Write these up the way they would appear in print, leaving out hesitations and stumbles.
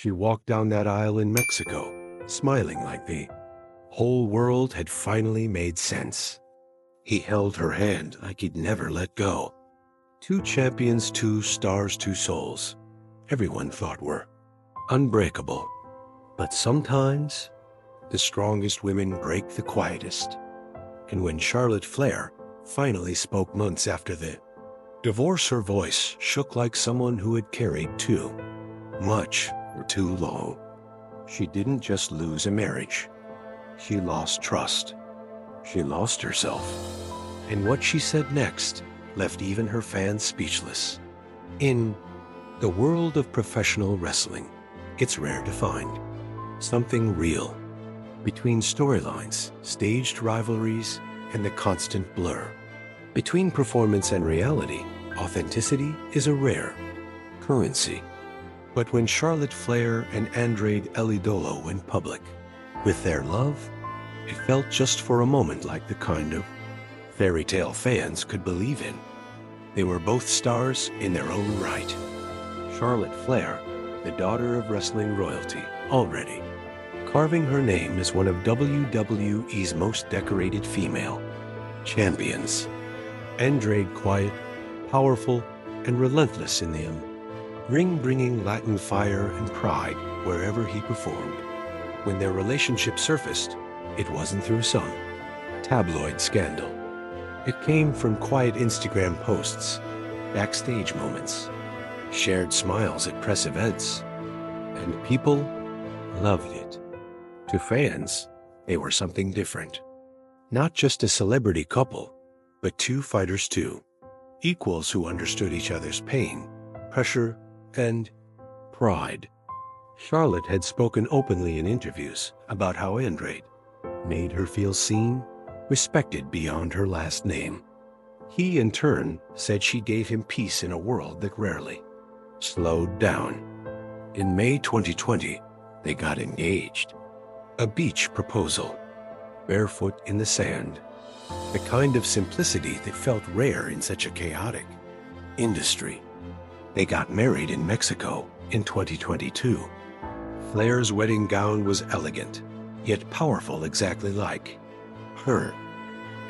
She walked down that aisle in Mexico, smiling like the whole world had finally made sense. He held her hand like he'd never let go. Two champions, two stars, two souls. Everyone thought were unbreakable. But sometimes, the strongest women break the quietest. And when Charlotte Flair finally spoke months after the divorce, her voice shook like someone who had carried too much for too long. She didn't just lose a marriage. She lost trust. She lost herself. And what she said next left even her fans speechless. In the world of professional wrestling, it's rare to find something real. Between storylines, staged rivalries, and the constant blur. Between performance and reality, authenticity is a rare currency. But when Charlotte Flair and Andrade went public with their love, it felt just for a moment like the kind of fairy tale fans could believe in. They were both stars in their own right. Charlotte Flair, the daughter of wrestling royalty, already carving her name as one of WWE's most decorated female champions. Andrade quiet, powerful, and relentless in the ring, bringing Latin fire and pride wherever he performed. When their relationship surfaced, it wasn't through some tabloid scandal. It came from quiet Instagram posts, backstage moments, shared smiles at press events, and people loved it. To fans, they were something different. Not just a celebrity couple, but two fighters too. Equals who understood each other's pain, pressure, and pride. Charlotte had spoken openly in interviews about how Andrade made her feel seen, respected beyond her last name. He, in turn, said she gave him peace in a world that rarely slowed down. In May 2020, they got engaged. A beach proposal, barefoot in the sand. The kind of simplicity that felt rare in such a chaotic industry. They got married in Mexico in 2022. Flair's wedding gown was elegant, yet powerful exactly like her.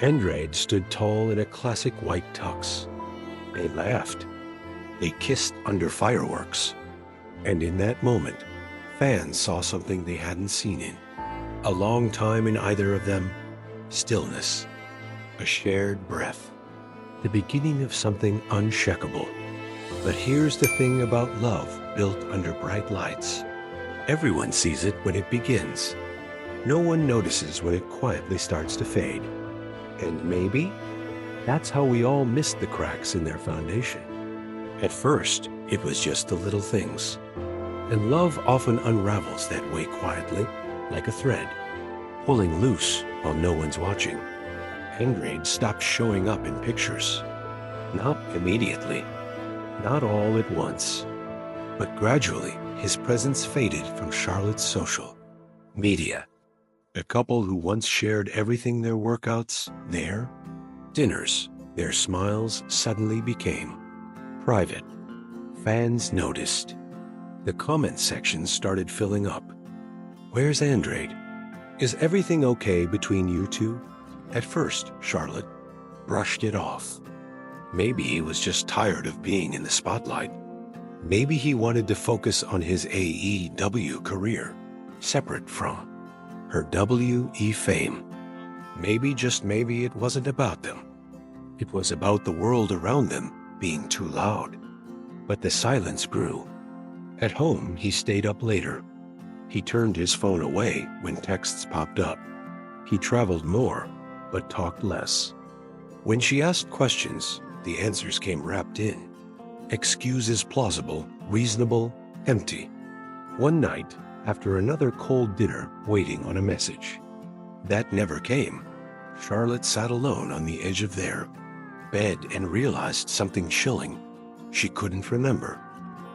Andrade stood tall in a classic white tux. They laughed. They kissed under fireworks. And in that moment, fans saw something they hadn't seen in a long time in either of them. Stillness. A shared breath. The beginning of something unshakable. But here's the thing about love built under bright lights. Everyone sees it when it begins. No one notices when it quietly starts to fade. And maybe that's how we all missed the cracks in their foundation. At first, it was just the little things. And love often unravels that way quietly, like a thread, pulling loose while no one's watching. Andrade stopped showing up in pictures. Not immediately, not all at once, but gradually his presence faded from Charlotte's social media. A couple who once shared everything, their workouts, their dinners, their smiles, suddenly became private. Fans noticed. The comment sections started filling up. Where's Andrade? Is everything okay between you two? At first, Charlotte brushed it off. Maybe he was just tired of being in the spotlight. Maybe he wanted to focus on his AEW career, separate from her WE fame. Maybe, just maybe, it wasn't about them. It was about the world around them being too loud. But the silence grew. At home, he stayed up later. He turned his phone away when texts popped up. He traveled more, but talked less. When she asked questions, the answers came wrapped in excuses, plausible, reasonable, empty. One night, after another cold dinner waiting on a message that never came, Charlotte sat alone on the edge of their bed and realized something chilling. She couldn't remember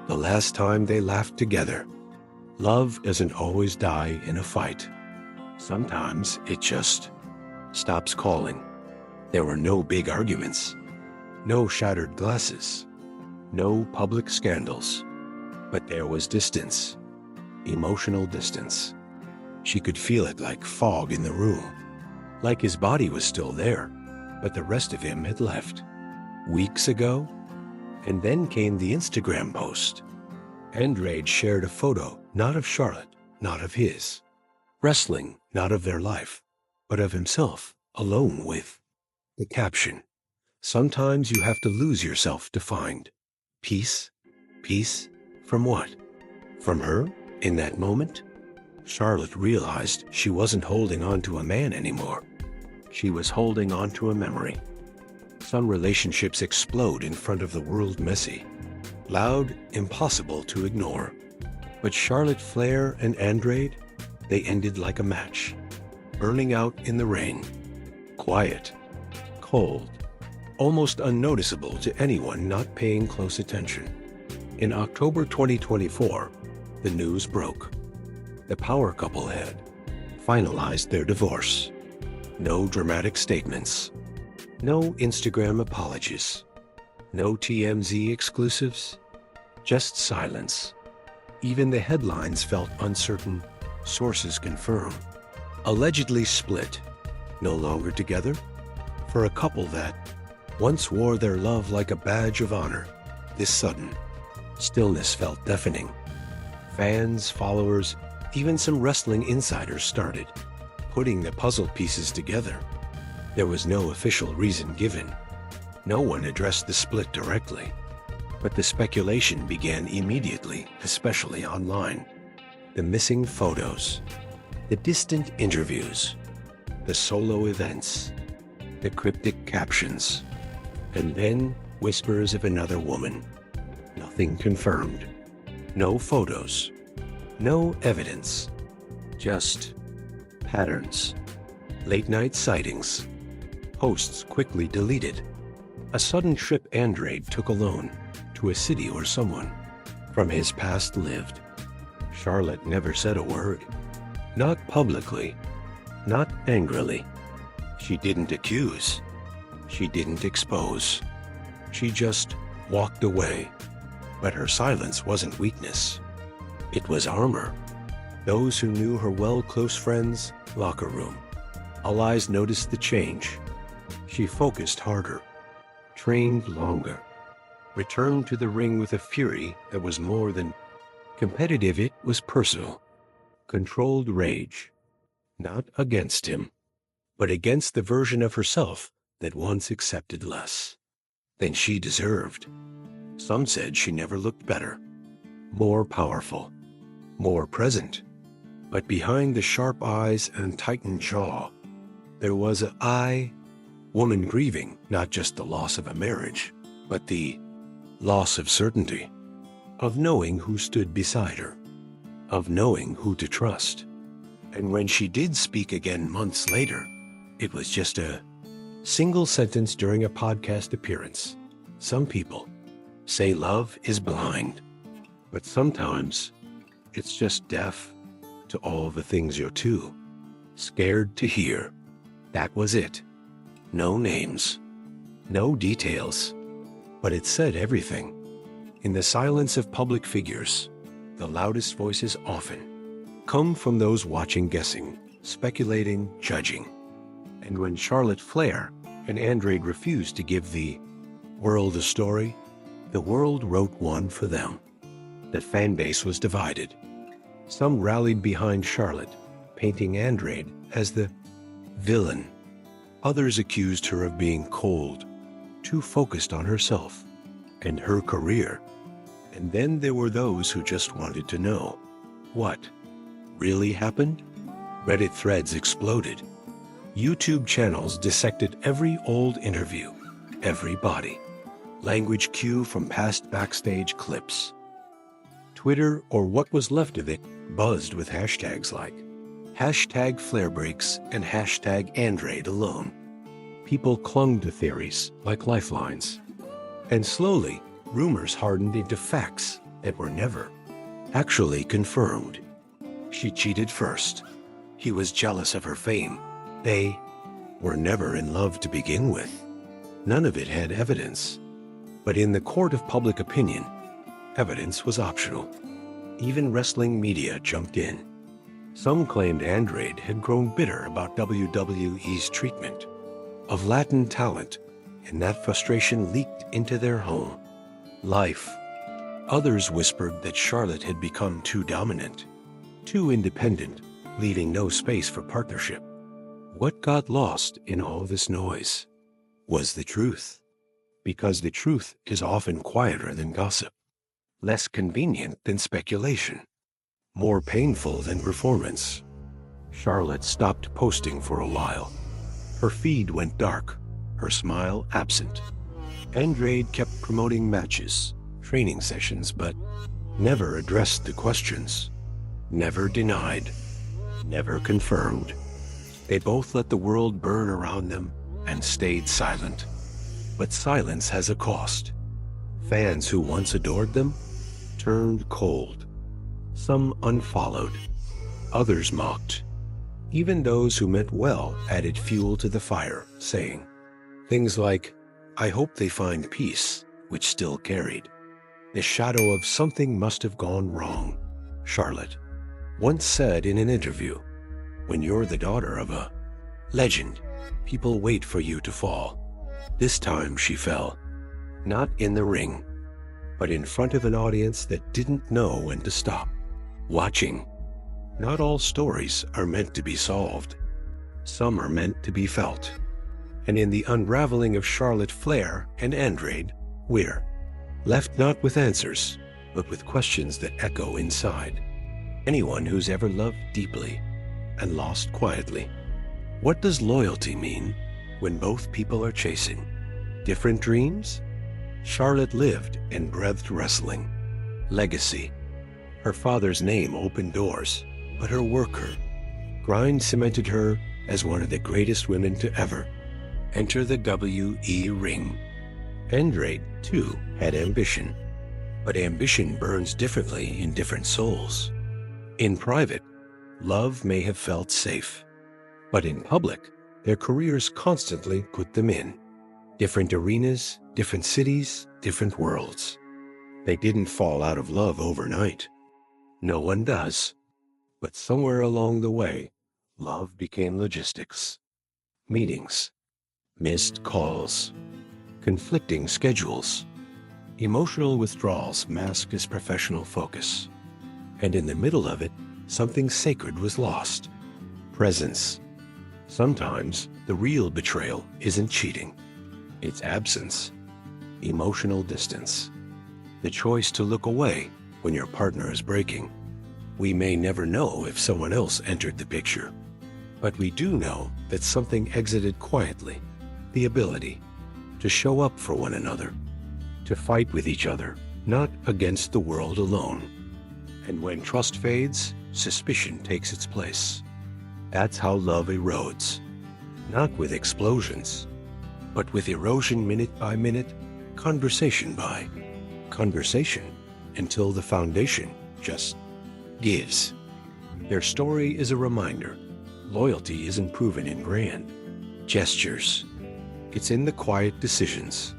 the last time they laughed together. Love doesn't always die in a fight. Sometimes it just stops calling. There were no big arguments, no shattered glasses, no public scandals, but there was distance. emotional distance. She could feel it like fog in the room, like his body was still there, but the rest of him had left. Weeks ago? And then came the Instagram post. Andrade shared a photo, not of Charlotte, not of his. Wrestling, not of their life, but of himself, alone with. The caption, "Sometimes you have to lose yourself to find peace." Peace from what? From her, in that moment? Charlotte realized she wasn't holding on to a man anymore. She was holding on to a memory. Some relationships explode in front of the world messy. Loud, impossible to ignore. But Charlotte Flair and Andrade, they ended like a match, burning out in the rain. Quiet, cold, almost unnoticeable to anyone not paying close attention. In October 2024, the news broke. The power couple had finalized their divorce. No dramatic statements. No Instagram apologies. No TMZ exclusives. Just silence. Even the headlines felt uncertain. Sources confirm. Allegedly split. No longer together? For a couple that once wore their love like a badge of honor, this sudden stillness felt deafening. Fans, followers, even some wrestling insiders started putting the puzzle pieces together. There was no official reason given. No one addressed the split directly. But the speculation began immediately, especially online. The missing photos, the distant interviews, the solo events, the cryptic captions, and then whispers of another woman. Nothing confirmed. No photos. No evidence. Just patterns. Late-night sightings. Posts quickly deleted. A sudden trip Andrade took alone to a city or someone from his past lived. Charlotte never said a word. Not publicly. Not angrily. She didn't accuse. She didn't expose. She just walked away. But her silence wasn't weakness. It was armor. Those who knew her well, close friends, locker room. Allies noticed the change. She focused harder, trained longer, returned to the ring with a fury that was more than competitive. It was personal, controlled rage, not against him, but against the version of herself that once accepted less than she deserved. Some said she never looked better, more powerful, more present. But behind the sharp eyes and tightened jaw, there was a woman grieving not just the loss of a marriage, but the loss of certainty, of knowing who stood beside her, of knowing who to trust. And when she did speak again months later, it was just a single sentence during a podcast appearance. Some people say love is blind, but sometimes it's just deaf to all the things you're too scared to hear. That was it. No names, no details, but it said everything. In the silence of public figures, the loudest voices often come from those watching, guessing, speculating, judging. And when Charlotte Flair and Andrade refused to give the world a story, the world wrote one for them. The fan base was divided. Some rallied behind Charlotte, painting Andrade as the villain. Others accused her of being cold, too focused on herself and her career. And then there were those who just wanted to know what really happened. Reddit threads exploded. YouTube channels dissected every old interview, every body language cue from past backstage clips. Twitter, or what was left of it, buzzed with hashtags like #FlairBreaks and #Andrade alone. People clung to theories like lifelines. And slowly, rumors hardened into facts that were never actually confirmed. She cheated first. He was jealous of her fame. They were never in love to begin with. None of it had evidence. But in the court of public opinion, evidence was optional. Even wrestling media jumped in. Some claimed Andrade had grown bitter about WWE's treatment of Latin talent, and that frustration leaked into their home life. Others whispered that Charlotte had become too dominant, too independent, leaving no space for partnership. What got lost in all this noise was the truth, because the truth is often quieter than gossip, less convenient than speculation, more painful than performance. Charlotte stopped posting for a while. Her feed went dark, her smile absent. Andrade kept promoting matches, training sessions, but never addressed the questions, never denied, never confirmed. They both let the world burn around them and stayed silent. But silence has a cost. Fans who once adored them turned cold. Some unfollowed, others mocked. Even those who meant well added fuel to the fire, saying things like, "I hope they find peace," which still carried the shadow of something must have gone wrong. Charlotte once said in an interview, "When you're the daughter of a legend, people wait for you to fall." This time she fell, not in the ring, but in front of an audience that didn't know when to stop watching. Not all stories are meant to be solved. Some are meant to be felt. And in the unraveling of Charlotte Flair and Andrade, we're left not with answers, but with questions that echo inside. Anyone who's ever loved deeply and lost quietly. What does loyalty mean when both people are chasing different dreams? Charlotte lived and breathed wrestling. Legacy. Her father's name opened doors, but her work grind cemented her as one of the greatest women to ever enter the WE ring. Andrade, too, had ambition, but ambition burns differently in different souls. In private, love may have felt safe, but in public, their careers constantly put them in different arenas, different cities, different worlds. They didn't fall out of love overnight. No one does. But somewhere along the way, love became logistics. Meetings, missed calls, conflicting schedules, emotional withdrawals masked as professional focus. And in the middle of it, something sacred was lost. Presence. Sometimes the real betrayal isn't cheating. It's absence, emotional distance, the choice to look away when your partner is breaking. We may never know if someone else entered the picture, but we do know that something exited quietly, the ability to show up for one another, to fight with each other, not against the world alone. And when trust fades, suspicion takes its place. That's how love erodes, not with explosions, but with erosion minute by minute, conversation by conversation, until the foundation just gives. Their story is a reminder. Loyalty isn't proven in grand gestures. It's in the quiet decisions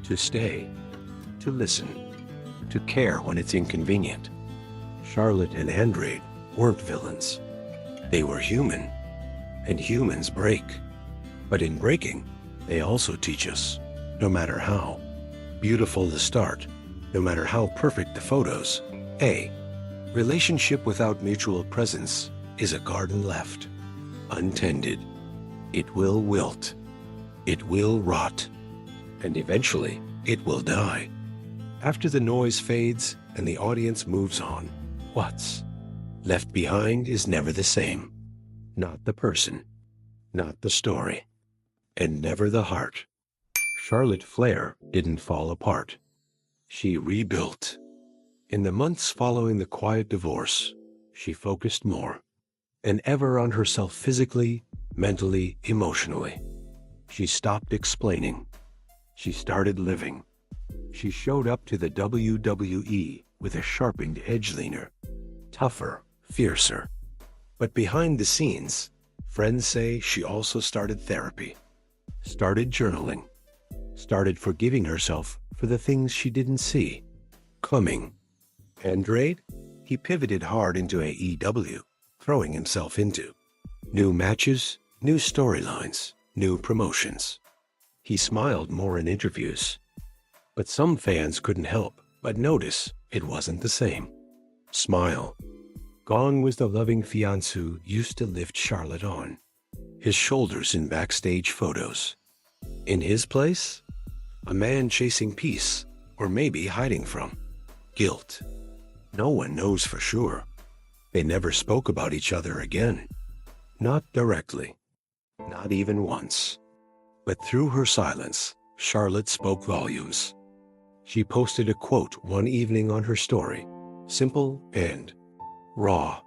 to stay, to listen, to care when it's inconvenient. Charlotte and Andrade weren't villains. They were human, and humans break. But in breaking, they also teach us, no matter how beautiful the start, no matter how perfect the photos, a relationship without mutual presence is a garden left untended. It will wilt, it will rot, and eventually it will die. After the noise fades and the audience moves on, what's left behind is never the same. Not the person, not the story, and never the heart. Charlotte Flair didn't fall apart. She rebuilt. In the months following the quiet divorce, she focused more than ever on herself physically, mentally, emotionally. She stopped explaining. She started living. She showed up to the WWE with a sharpened edge leaner, tougher, fiercer. But behind the scenes, friends say she also started therapy, started journaling, started forgiving herself for the things she didn't see coming. Andrade? He pivoted hard into AEW, throwing himself into new matches, new storylines, new promotions. He smiled more in interviews. But some fans couldn't help but notice it wasn't the same smile. Gone was the loving fiancé who used to lift Charlotte on his shoulders in backstage photos. In his place, a man chasing peace, or maybe hiding from guilt. No one knows for sure. They never spoke about each other again. Not directly. Not even once. But through her silence, Charlotte spoke volumes. She posted a quote one evening on her story, simple and raw.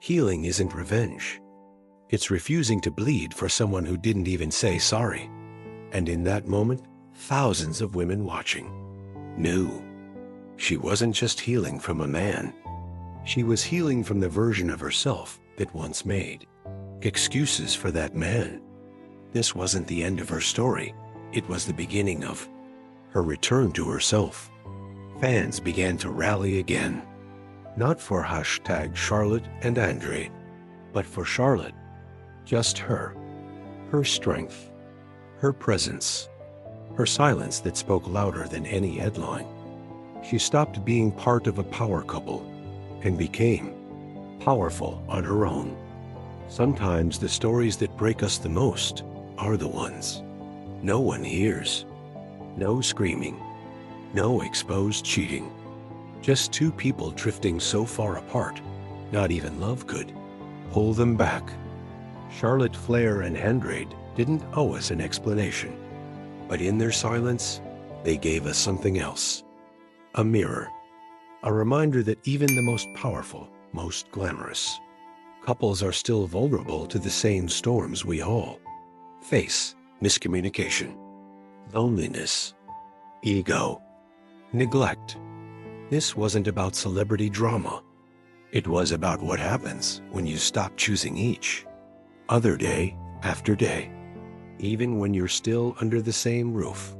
Healing isn't revenge. It's refusing to bleed for someone who didn't even say sorry. And in that moment, thousands of women watching knew she wasn't just healing from a man. She was healing from the version of herself that once made excuses for that man. This wasn't the end of her story. It was the beginning of her return to herself. Fans began to rally again. Not for #Charlotte and Andrade, but for Charlotte. Just her. Her strength. Her presence. Her silence that spoke louder than any headline. She stopped being part of a power couple and became powerful on her own. Sometimes the stories that break us the most are the ones no one hears. No screaming. No exposed cheating. Just two people drifting so far apart, not even love could pull them back. Charlotte Flair and Andrade didn't owe us an explanation, but in their silence, they gave us something else. A mirror. A reminder that even the most powerful, most glamorous couples are still vulnerable to the same storms we all face: miscommunication, loneliness, ego, neglect. This wasn't about celebrity drama. It was about what happens when you stop choosing each other day after day, even when you're still under the same roof,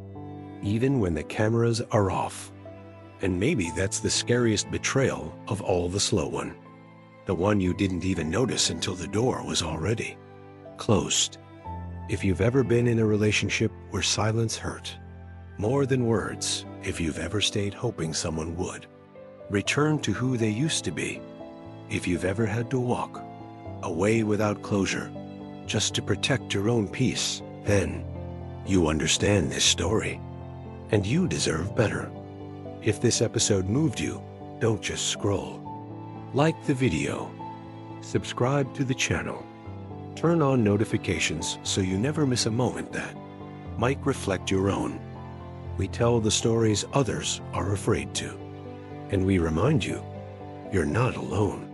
even when the cameras are off. And maybe that's the scariest betrayal of all, the slow one. The one you didn't even notice until the door was already closed. If you've ever been in a relationship where silence hurt more than words, if you've ever stayed hoping someone would return to who they used to be, if you've ever had to walk away without closure just to protect your own peace, then you understand this story, and you deserve better. If this episode moved you, don't just scroll. Like the video, subscribe to the channel, turn on notifications so you never miss a moment that might reflect your own. We tell the stories others are afraid to, and we remind you, you're not alone.